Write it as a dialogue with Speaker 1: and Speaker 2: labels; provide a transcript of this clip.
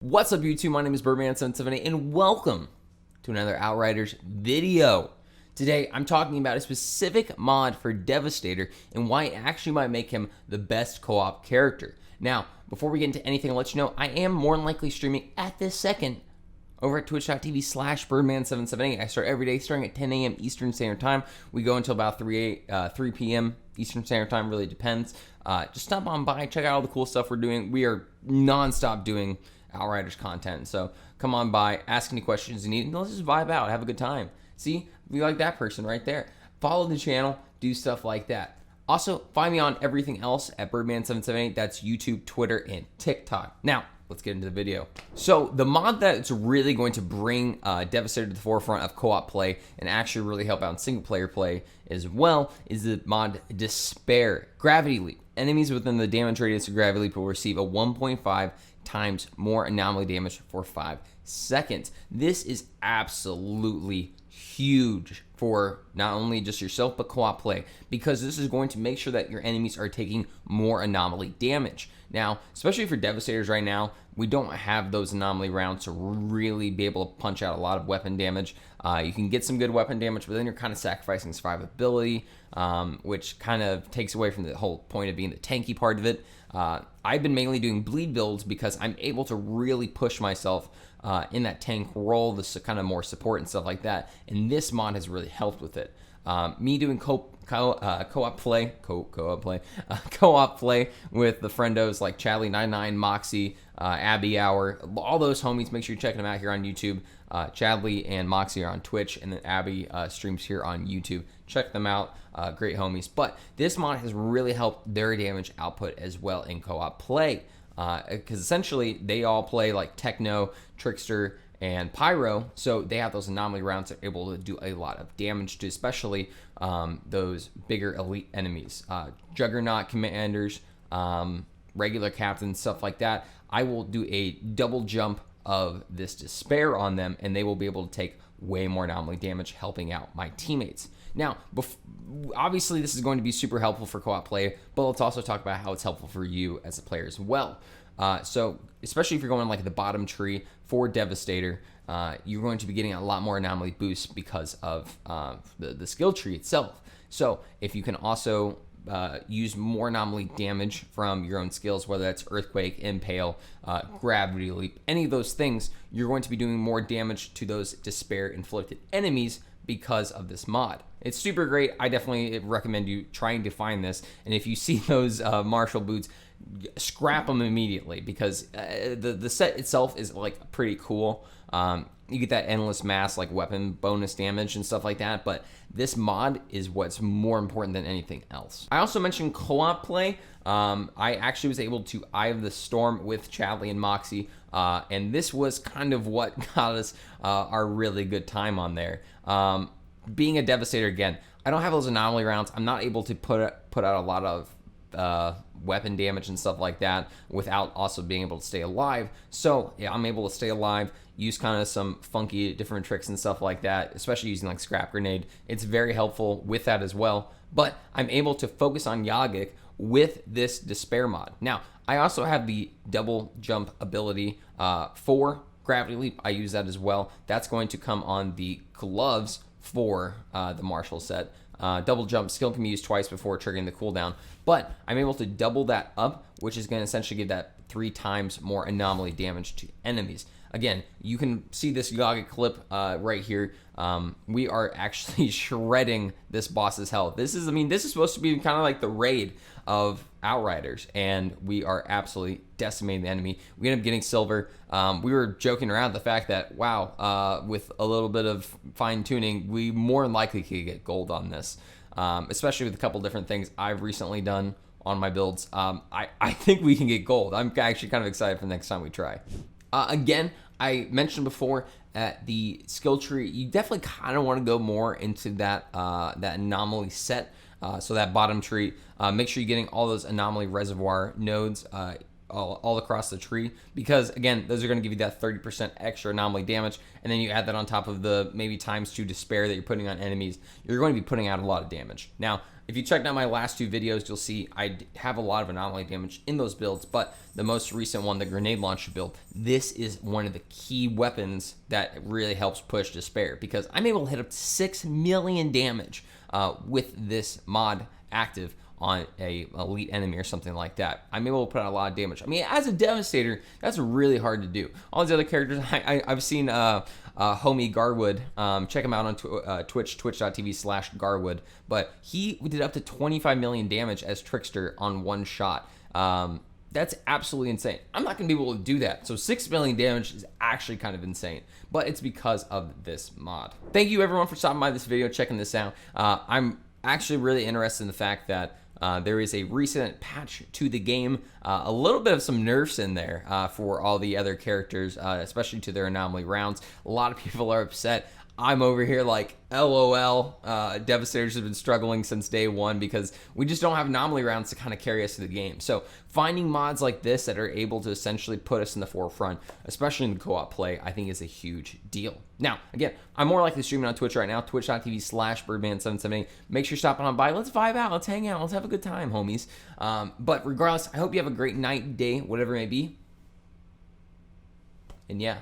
Speaker 1: What's up, YouTube? My name is Byrdman778 and welcome to another Outriders video. Today I'm talking about a specific mod for Devastator and why it actually might make him the best co-op character. Now, before we get into anything, I'll let you know I am more than likely streaming at this second over at twitch.tv/Byrdman778. I start every day starting at 10 a.m. Eastern Standard Time. We go until about 3 p.m. Eastern Standard Time, really depends. Just stop on by, check out all the cool stuff we're doing. We are non-stop doing Outriders content, so come on by, ask any questions you need, and let's just vibe out, have a good time. See, we like that person right there. Follow the channel, do stuff like that. Also, find me on everything else at Byrdman778. That's YouTube, Twitter, and TikTok. Now, let's get into the video. So the mod that's really going to bring Devastator to the forefront of co-op play and actually really help out in single player play as well is the mod Despair. Gravity Leap. Enemies within the damage radius of Gravity Leap will receive a 1.5 times more anomaly damage for 5 seconds. This is absolutely huge for not only just yourself but co-op play, because this is going to make sure that your enemies are taking more anomaly damage. Now, especially for Devastators right now, we don't have those anomaly rounds to really be able to punch out a lot of weapon damage. You can get some good weapon damage, but then you're kind of sacrificing survivability, which kind of takes away from the whole point of being the tanky part of it. I've been mainly doing bleed builds because I'm able to really push myself in that tank role, this kind of more support and stuff like that, and this mod has really helped with it. Me doing co-op play with the friendos like Chadley99, Moxie, Abby Hour, all those homies. Make sure you're checking them out here on YouTube. Chadley and Moxie are on Twitch, and then Abby streams here on YouTube. Check them out, great homies. But this mod has really helped their damage output as well in co-op play, because essentially they all play like Techno, Trickster, and Pyro, so they have those anomaly rounds that are able to do a lot of damage to especially those bigger elite enemies. Juggernaut commanders, regular captains, stuff like that. I will do a double jump of this Despair on them, and they will be able to take way more anomaly damage, helping out my teammates. Now, obviously this is going to be super helpful for co-op play, but let's also talk about how it's helpful for you as a player as well. So especially if you're going like the bottom tree for Devastator, you're going to be getting a lot more anomaly boosts because of the skill tree itself. So if you can also use more anomaly damage from your own skills, whether that's Earthquake, Impale, Gravity Leap, any of those things, you're going to be doing more damage to those Despair inflicted enemies because of this mod. It's super great. I definitely recommend you trying to find this, and if you see those Marshall boots, scrap them immediately, because the set itself is like pretty cool. You get that endless mass like weapon bonus damage and stuff like that, but this mod is what's more important than anything else. I also mentioned co-op play. I actually was able to Eye of the Storm with Chadley and Moxie, and this was kind of what got us our really good time on there. Being a Devastator, again, I don't have those anomaly rounds. I'm not able to put out a lot of weapon damage and stuff like that without also being able to stay alive. So yeah, I'm able to stay alive, use kind of some funky different tricks and stuff like that, especially using like Scrap Grenade. It's very helpful with that as well. But I'm able to focus on Yagic with this Despair mod. Now, I also have the double jump ability for Gravity Leap. I use that as well. That's going to come on the gloves for the Marshall set. Double jump skill can be used twice before triggering the cooldown, but I'm able to double that up, which is going to essentially give that 3 times more anomaly damage to enemies. Again, you can see this Yagic clip right here. We are actually shredding this boss's health. This is supposed to be kind of like the raid of Outriders, and we are absolutely decimating the enemy. We end up getting silver. We were joking around the fact that, wow, with a little bit of fine tuning, we more than likely could get gold on this, especially with a couple different things I've recently done on my builds. I think we can get gold. I'm actually kind of excited for the next time we try. Again, I mentioned before at the skill tree, you definitely kind of want to go more into that anomaly set. So that bottom tree, make sure you're getting all those anomaly reservoir nodes all across the tree, because again, those are going to give you that 30% extra anomaly damage, and then you add that on top of the maybe ×2 Despair that you're putting on enemies. You're going to be putting out a lot of damage. Now, If you checked out my last 2 videos, you'll see I have a lot of anomaly damage in those builds, but the most recent one, the grenade launcher build, this is one of the key weapons that really helps push Despair, because I'm able to hit up to 6 million damage with this mod active on a elite enemy or something like that. I'm able to put out a lot of damage. I mean, as a Devastator, that's really hard to do. All these other characters, I've seen homie Garwood, check him out on Twitch, twitch.tv/Garwood, but he did up to 25 million damage as Trickster on one shot. That's absolutely insane. I'm not going to be able to do that. So 6 million damage is actually kind of insane, but it's because of this mod. Thank you everyone for stopping by this video, checking this out. I'm actually really interested in the fact that there is a recent patch to the game, a little bit of some nerfs in there for all the other characters, especially to their anomaly rounds. A lot of people are upset. I'm over here like, LOL, Devastators have been struggling since day one because we just don't have anomaly rounds to kind of carry us through the game. So finding mods like this that are able to essentially put us in the forefront, especially in the co-op play, I think is a huge deal. Now, again, I'm more likely streaming on Twitch right now, twitch.tv/Byrdman778. Make sure you're stopping on by. Let's vibe out. Let's hang out. Let's have a good time, homies. But regardless, I hope you have a great night, day, whatever it may be. And yeah.